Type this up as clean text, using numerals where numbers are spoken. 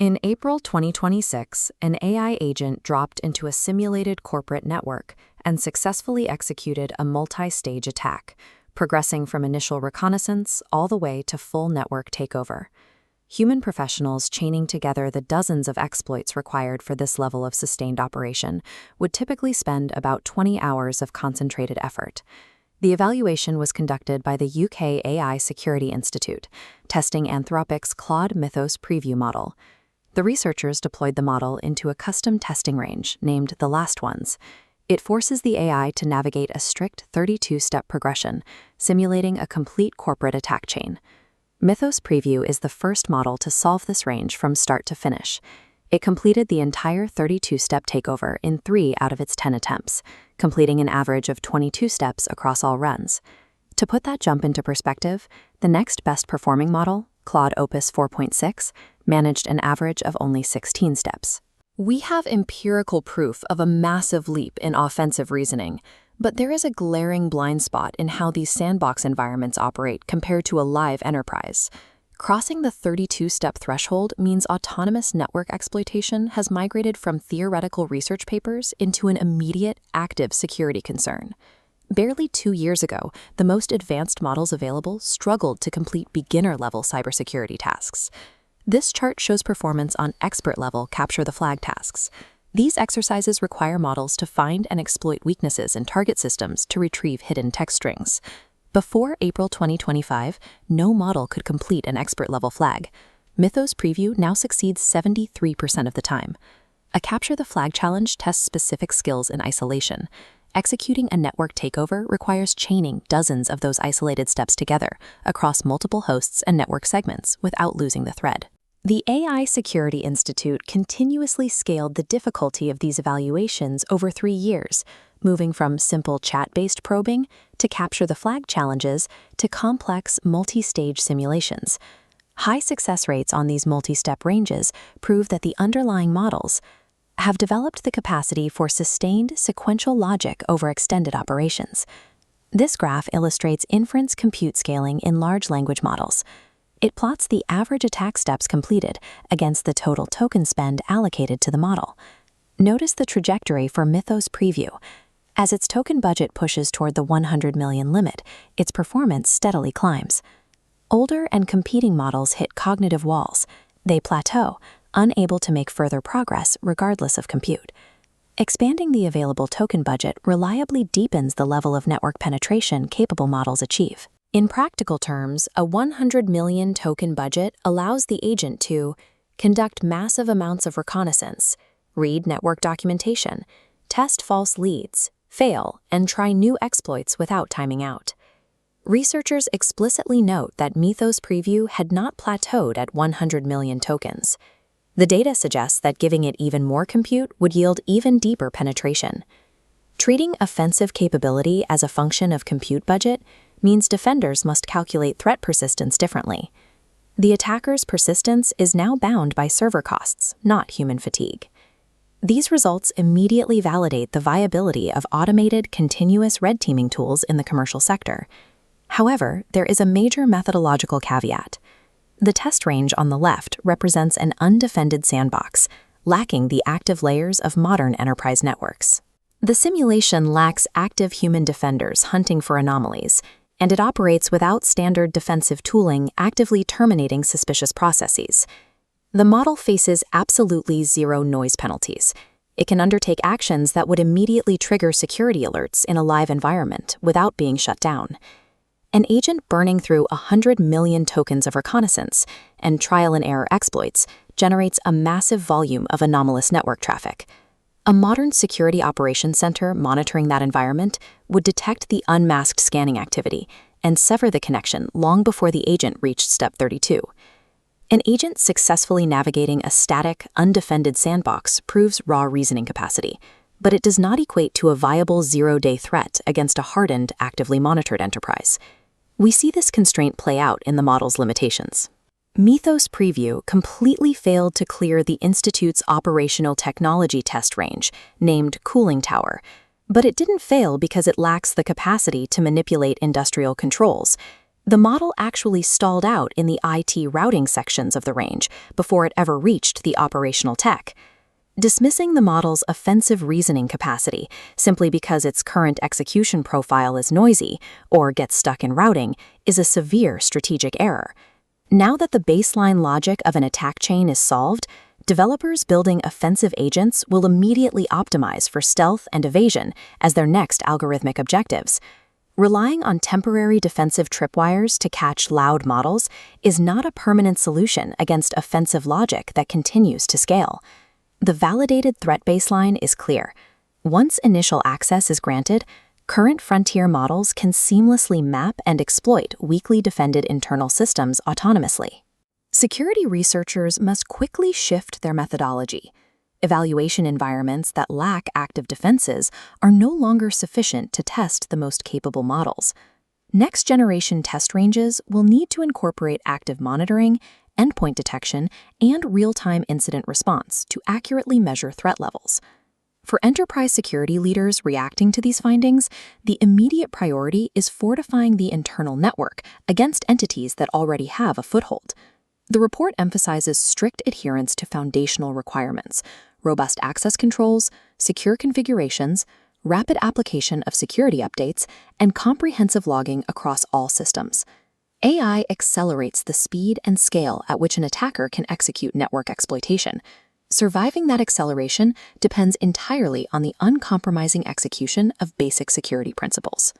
In April 2026, an AI agent dropped into a simulated corporate network and successfully executed a multi-stage attack, progressing from initial reconnaissance all the way to full network takeover. Human professionals chaining together the dozens of exploits required for this level of sustained operation would typically spend about 20 hours of concentrated effort. The evaluation was conducted by the UK AI Security Institute, testing Anthropic's Claude Mythos Preview model. The researchers deployed the model into a custom testing range named The Last Ones. It forces the AI to navigate a strict 32-step progression, simulating a complete corporate attack chain. Mythos Preview is the first model to solve this range from start to finish. It completed the entire 32-step takeover in 3 out of its 10 attempts, completing an average of 22 steps across all runs. To put that jump into perspective, the next best-performing model, Claude Opus 4.6, managed an average of only 16 steps. We have empirical proof of a massive leap in offensive reasoning, but there is a glaring blind spot in how these sandbox environments operate compared to a live enterprise. Crossing the 32-step threshold means autonomous network exploitation has migrated from theoretical research papers into an immediate, active security concern. Barely 2 years ago, the most advanced models available struggled to complete beginner-level cybersecurity tasks. This chart shows performance on expert-level capture-the-flag tasks. These exercises require models to find and exploit weaknesses in target systems to retrieve hidden text strings. Before April 2025, no model could complete an expert-level flag. Mythos Preview now succeeds 73% of the time. A capture-the-flag challenge tests specific skills in isolation. Executing a network takeover requires chaining dozens of those isolated steps together across multiple hosts and network segments without losing the thread. The AI Security Institute continuously scaled the difficulty of these evaluations over 3 years, moving from simple chat-based probing to capture-the-flag challenges to complex multi-stage simulations. High success rates on these multi-step ranges prove that the underlying models have developed the capacity for sustained sequential logic over extended operations. This graph illustrates inference compute scaling in large language models. It plots the average attack steps completed against the total token spend allocated to the model. Notice the trajectory for Mythos Preview. As its token budget pushes toward the 100 million limit, its performance steadily climbs. Older and competing models hit cognitive walls. They plateau, unable to make further progress regardless of compute. Expanding the available token budget reliably deepens the level of network penetration capable models achieve. In practical terms, a 100 million token budget allows the agent to conduct massive amounts of reconnaissance, read network documentation, test false leads, fail, and try new exploits without timing out. Researchers explicitly note that Mythos Preview had not plateaued at 100 million tokens. The data suggests that giving it even more compute would yield even deeper penetration. Treating offensive capability as a function of compute budget means defenders must calculate threat persistence differently. The attacker's persistence is now bound by server costs, not human fatigue. These results immediately validate the viability of automated, continuous red teaming tools in the commercial sector. However, there is a major methodological caveat. The test range on the left represents an undefended sandbox, lacking the active layers of modern enterprise networks. The simulation lacks active human defenders hunting for anomalies, and it operates without standard defensive tooling actively terminating suspicious processes. The model faces absolutely zero noise penalties. It can undertake actions that would immediately trigger security alerts in a live environment without being shut down. An agent burning through 100 million tokens of reconnaissance and trial-and-error exploits generates a massive volume of anomalous network traffic. A modern security operations center monitoring that environment would detect the unmasked scanning activity and sever the connection long before the agent reached step 32. An agent successfully navigating a static, undefended sandbox proves raw reasoning capacity, but it does not equate to a viable zero-day threat against a hardened, actively monitored enterprise. We see this constraint play out in the model's limitations. Mythos Preview completely failed to clear the Institute's operational technology test range, named Cooling Tower, but it didn't fail because it lacks the capacity to manipulate industrial controls. The model actually stalled out in the IT routing sections of the range before it ever reached the operational tech. Dismissing the model's offensive reasoning capacity simply because its current execution profile is noisy or gets stuck in routing is a severe strategic error. Now that the baseline logic of an attack chain is solved, developers building offensive agents will immediately optimize for stealth and evasion as their next algorithmic objectives. Relying on temporary defensive tripwires to catch loud models is not a permanent solution against offensive logic that continues to scale. The validated threat baseline is clear. Once initial access is granted, current frontier models can seamlessly map and exploit weakly defended internal systems autonomously. Security researchers must quickly shift their methodology. Evaluation environments that lack active defenses are no longer sufficient to test the most capable models. Next-generation test ranges will need to incorporate active monitoring, endpoint detection, and real-time incident response to accurately measure threat levels. For enterprise security leaders reacting to these findings, the immediate priority is fortifying the internal network against entities that already have a foothold. The report emphasizes strict adherence to foundational requirements, robust access controls, secure configurations, rapid application of security updates, and comprehensive logging across all systems. AI accelerates the speed and scale at which an attacker can execute network exploitation. Surviving that acceleration depends entirely on the uncompromising execution of basic security principles.